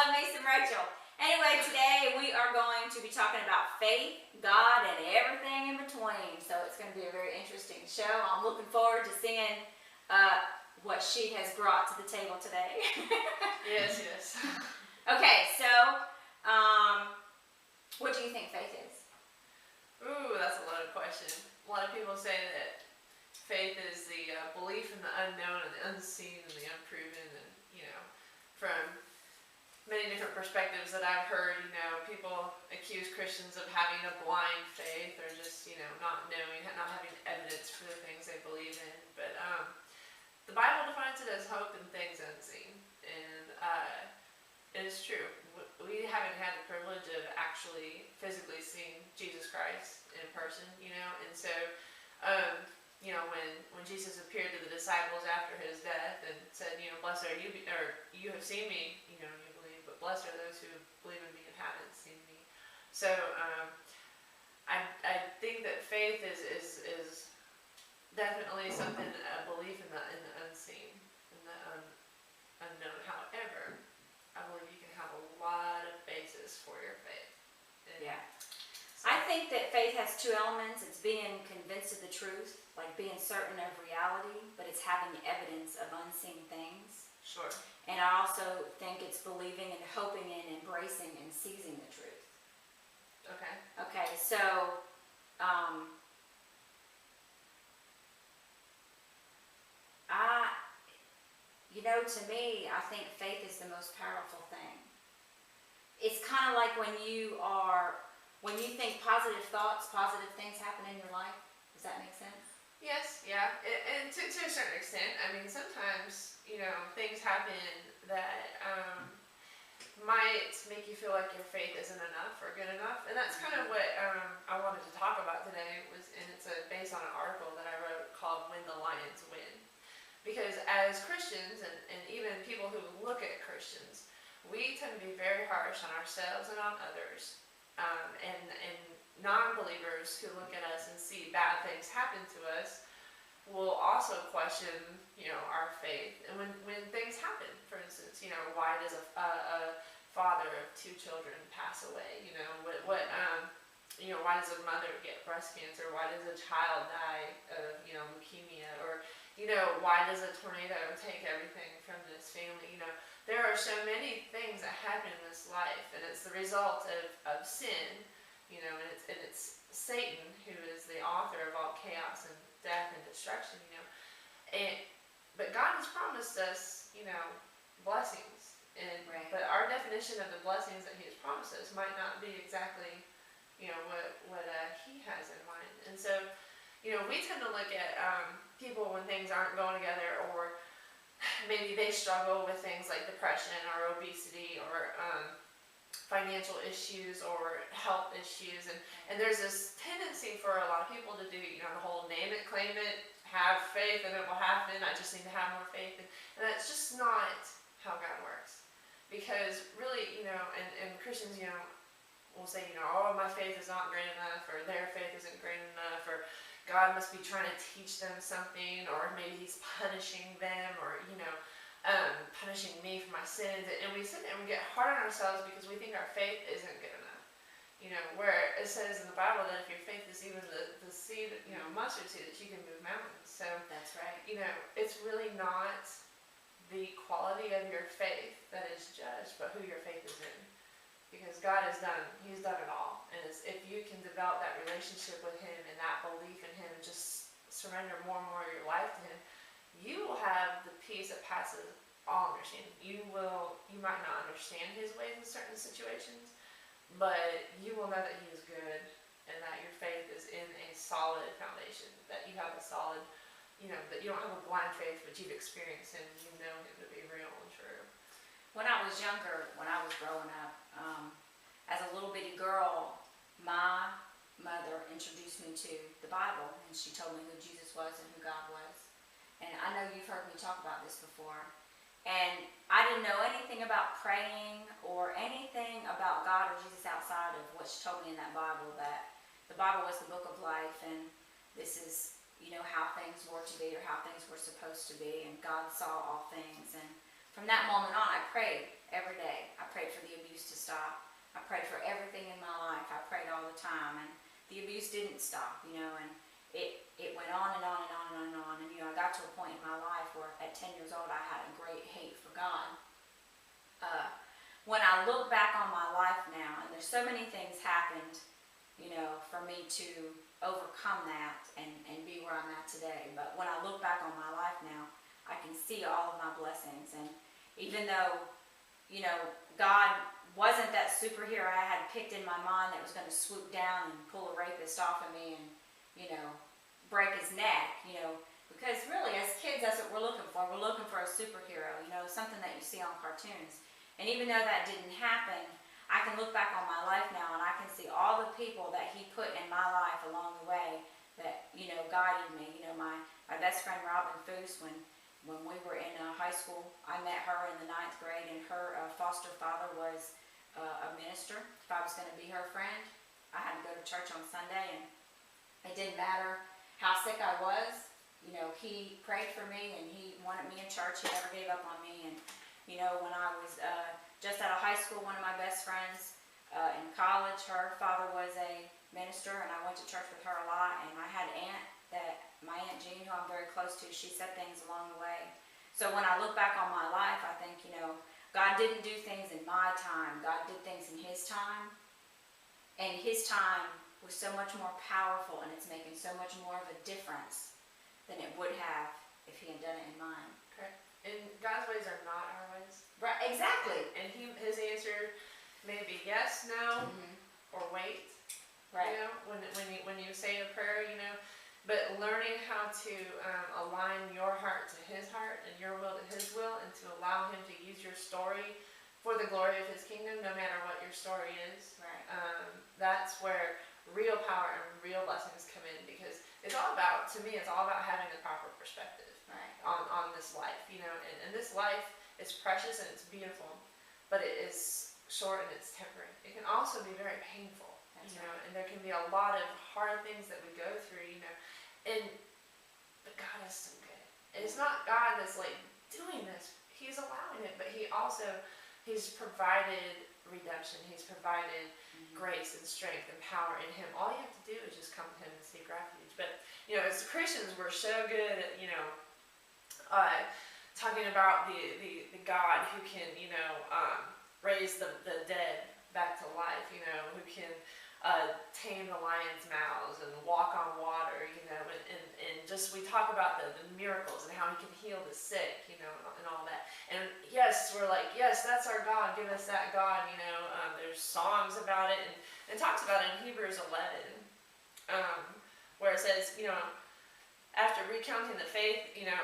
love me some Rachael. Anyway, today we are going to be talking about faith, God, and everything in between. So it's going to be a very interesting show. I'm looking forward to seeing what she has brought to the table today. Yes. Okay, so what do you think faith is? Ooh, that's a loaded question. A lot of people say that faith is the belief in the unknown and the unseen and the unproven, and from many different perspectives that I've heard, people accuse Christians of having a blind faith or just, not knowing, not having evidence for the things they believe in. But the Bible defines it as hope in things unseen. And it is true. We haven't had the privilege of actually physically seeing Jesus Christ in person, and so, when Jesus appeared to the disciples after his death and said, blessed are you, or you have seen me, you believe, but blessed are those who believe in me and haven't seen me. So I think that faith is definitely something, a belief in the unseen, in the unknown. However, I believe you can have a lot of basis for your faith. Yeah. I think that faith has two elements. It's being convinced of the truth, like being certain of reality, but it's having evidence of unseen things. Sure. And I also think it's believing and hoping and embracing and seizing the truth. Okay. Okay, so to me, I think faith is the most powerful thing. It's kind of like when you think positive thoughts, positive things happen in your life. Does that make sense? Yes, yeah. And to a certain extent, I mean, sometimes, things happen that might make you feel like your faith isn't enough or good enough. And that's kind of what I wanted to talk about today, and it's based on an article that I wrote called When the Lions Win. Because as Christians, and even people who look at Christians, we tend to be very harsh on ourselves and on others. And non-believers who look at us and see bad things happen to us will also question, our faith. And when things happen, for instance, why does a father of 2 children pass away? Why does a mother get breast cancer? Why does a child die of, leukemia? Or, why does a tornado take everything from this family? There are so many things that happen in this life, and it's the result of sin, and it's Satan who is the author of all chaos and death and destruction, but God has promised us, blessings, right. But our definition of the blessings that He has promised us might not be exactly, what He has in mind. And so, we tend to look at people when things aren't going together, or maybe they struggle with things like depression or obesity or financial issues or health issues, and there's this tendency for a lot of people to do, the whole name it, claim it, have faith and it will happen, I just need to have more faith, and that's just not how God works. Because really, and Christians, will say, oh, my faith is not great enough, or their faith isn't great enough, or God must be trying to teach them something, or maybe He's punishing them, or, punishing me for my sins. And we sit there and we get hard on ourselves because we think our faith isn't good enough. Where it says in the Bible that if your faith is even the seed, mustard seed, that you can move mountains. So that's right. It's really not the quality of your faith that is judged, but who your faith is in. Because God He's done it all. And if you can develop that relationship with Him and that belief in Him, and just surrender more and more of your life to Him, you will have the peace that passes all understanding. You might not understand His ways in certain situations, but you will know that He is good and that your faith is in a solid foundation, that you have a solid, that you don't have a blind faith, but you've experienced Him and you know Him to be real and true. When I was younger, when I was growing up, as a little bitty girl, my mother introduced me to the Bible, and she told me who Jesus was and who God was. And I know you've heard me talk about this before. And I didn't know anything about praying or anything about God or Jesus outside of what she told me in that Bible, that the Bible was the book of life, and this is, how things were to be or how things were supposed to be, and God saw all things. And from that moment on, I prayed every day. I prayed for the abuse to stop. I prayed for everything in my life. I prayed all the time, and the abuse didn't stop, you know, and it went on and on and on and on and on. And, you know, I got to a point in my life where at 10 years old, I had a great hate for God. When I look back on my life now, and there's so many things happened, you know, for me to overcome that and be where I'm at today. But when I look back on my life now, I can see all of my blessings. And even though, you know, God wasn't that superhero I had picked in my mind that was going to swoop down and pull a rapist off of me and, you know, break his neck, you know, because really as kids, that's what we're looking for. We're looking for a superhero, you know, something that you see on cartoons. And even though that didn't happen, I can look back on my life now and I can see all the people that he put in my life along the way that, you know, guided me. You know, my best friend Robin Foose, when we were in high school, I met her in the 9th grade, and her foster father was a minister. If I was going to be her friend, I had to go to church on Sunday, and it didn't matter how sick I was. You know, he prayed for me, and he wanted me in church. He never gave up on me. And you know, when I was just out of high school, one of my best friends in college, her father was a minister, and I went to church with her a lot. And I had my Aunt Jean, who I'm very close to, she said things along the way. So when I look back on my life, I think, you know, God didn't do things in my time. God did things in his time. And his time was so much more powerful, and it's making so much more of a difference than it would have if he had done it in mine. Correct. And God's ways are not our ways. Right, exactly. And his answer may be yes, no, or wait. Right. You know, when you say a prayer, you know, but learning how to align your heart to his heart and your will to his will, and to allow him to use your story for the glory of his kingdom, no matter what your story is. Right. That's where real power and real blessings come in, because it's all about, to me, it's all about having the proper perspective. Right. On this life, you know, and this life is precious and it's beautiful, but it is short and it's temporary. It can also be very painful, you know, and there can be a lot of hard things that we go through, you know, but God is so good. And it's not God that's like doing this, he's allowing it, but he's provided redemption, he's provided grace and strength and power in him. All you have to do is just come to him and seek refuge. But, you know, as Christians, we're so good at, you know, talking about the God who can, you know, raise the dead back to life, you know, who can tame the lions' mouths and walk on water, you know, and just we talk about the miracles and how he can heal the sick, you know, and all that. And yes, we're like, yes, that's our God, give us that God, you know. There's songs about it, and it talks about it in Hebrews 11, where it says, you know, after recounting the faith, you know,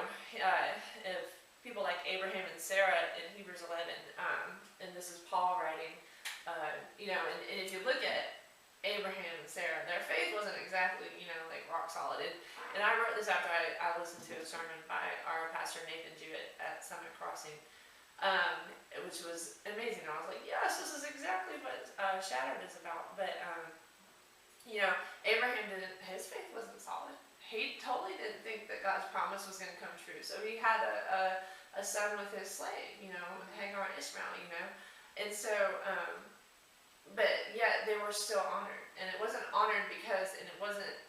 if people like Abraham and Sarah in Hebrews 11, and this is Paul writing, you know, and if you look at Abraham and Sarah, their faith wasn't exactly, you know, like rock solid. And I wrote this after I listened to a sermon by our pastor Nathan Jewett at Summit Crossing, which was amazing. I was like, yes, this is exactly what Shattered is about. But, you know, his faith wasn't solid. He totally didn't think that God's promise was going to come true. So he had a son with his slave, you know, Hagar and Ishmael, you know. And so, but yet they were still honored. And it wasn't honored because,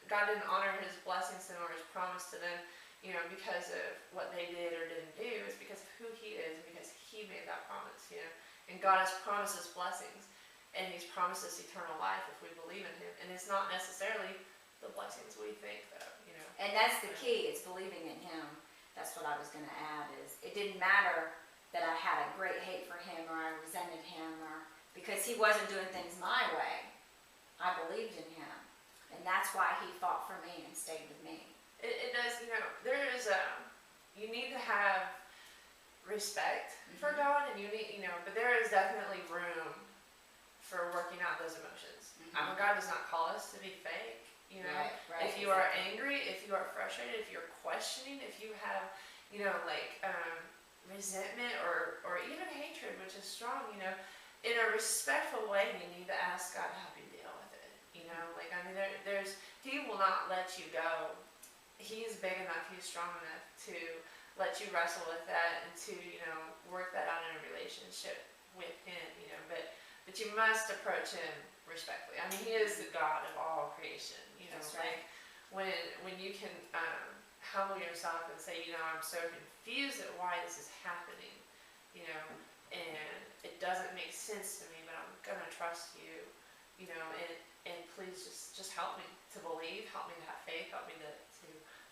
God didn't honor his blessings or his promise to them, you know, because of what they did or didn't do. It's because of who he is, and because he made that promise, you know. And God has promised us blessings, and he's promised us eternal life if we believe in him. And it's not necessarily the blessings we think, though, you know. And that's the key, it's believing in him. That's what I was going to add, is it didn't matter that I had a great hate for him, or I resented him, or because he wasn't doing things my way. I believed in him, and that's why he fought for me and stayed with me. It does, you know, there is you need to have respect for God, and you need, you know, but there is definitely room for working out those emotions. God does not call us to be fake. You know, right, if you are angry, if you are frustrated, if you're questioning, if you have, you know, like resentment or even hatred, which is strong, you know, in a respectful way, you need to ask God to help you deal with it. You know, like, I mean, he will not let you go. He's big enough, he's strong enough to let you wrestle with that and to, you know, work that out in a relationship with him, you know. but you must approach him respectfully. I mean, he is the God of all creation. You know, That's right. when you can humble yourself and say, you know, I'm so confused at why this is happening, you know, and it doesn't make sense to me, but I'm gonna trust you, you know, and please just help me to believe, help me to have faith, help me to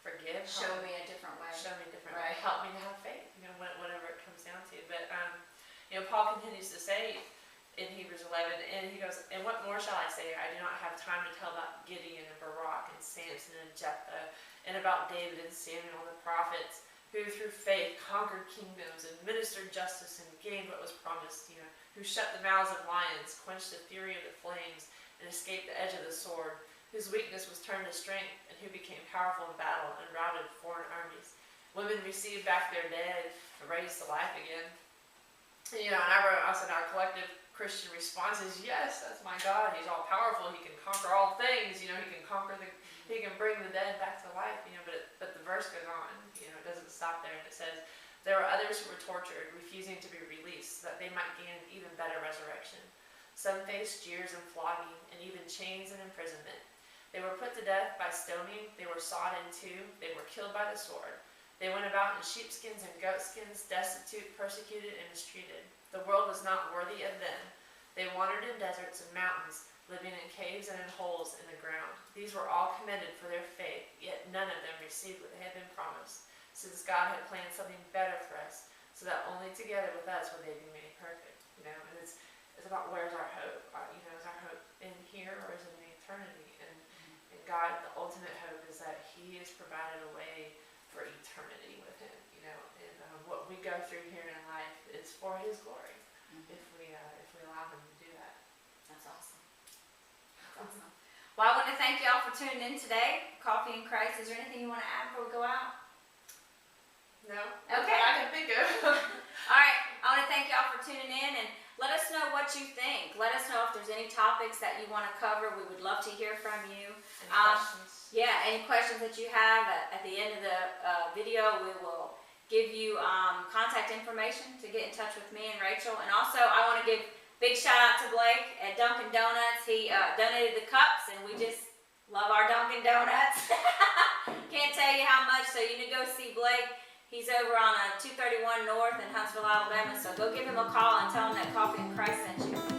forgive, Show me a different way. show me a different Right. way, help me to have faith, you know, whatever it comes down to. But you know, Paul continues to say in Hebrews 11, and he goes, and what more shall I say? I do not have time to tell about Gideon and Barak and Samson and Jephthah, and about David and Samuel the prophets, who through faith conquered kingdoms and ministered justice and gained what was promised, you know, who shut the mouths of lions, quenched the fury of the flames, and escaped the edge of the sword, whose weakness was turned to strength, and who became powerful in battle and routed foreign armies. Women received back their dead and raised to life again. And, you know, and I wrote us in our collective Christian response is, yes, that's my God. He's all powerful. He can conquer all things. You know, he can bring the dead back to life. You know, but the verse goes on. You know, it doesn't stop there, and it says, there were others who were tortured, refusing to be released, so that they might gain an even better resurrection. Some faced jeers and flogging, and even chains and imprisonment. They were put to death by stoning. They were sawed in two. They were killed by the sword. They went about in sheepskins and goatskins, destitute, persecuted, and mistreated. The world was not worthy of them. They wandered in deserts and mountains, living in caves and in holes in the ground. These were all commended for their faith, yet none of them received what they had been promised, since God had planned something better for us, so that only together with us would they be made perfect. You know, and it's about where's our hope. You know, is our hope in here or is it in eternity? And God, the ultimate hope is that He has provided a way for eternity with Him. You know, and what we go through here in life is for His glory. If we allow Him to do that. That's awesome. That's awesome. Well, I want to thank y'all for tuning in today. Coffee and Christ. Is there anything you want to add before we go out? No. Okay. I can think of. All right. I want to thank y'all for tuning in, and let us know what you think. Let us know if there's any topics that you want to cover. We would love to hear from you. Any questions? Yeah, any questions that you have at the end of the video, we will give you contact information to get in touch with me and Rachel. And also, I want to give big shout out to Blake at Dunkin' Donuts. He donated the cups, and we just love our Dunkin' Donuts. Can't tell you how much, so you need to go see Blake. He's over on 231 North in Huntsville, Alabama, so go give him a call and tell him that Coffee and Christ sent you.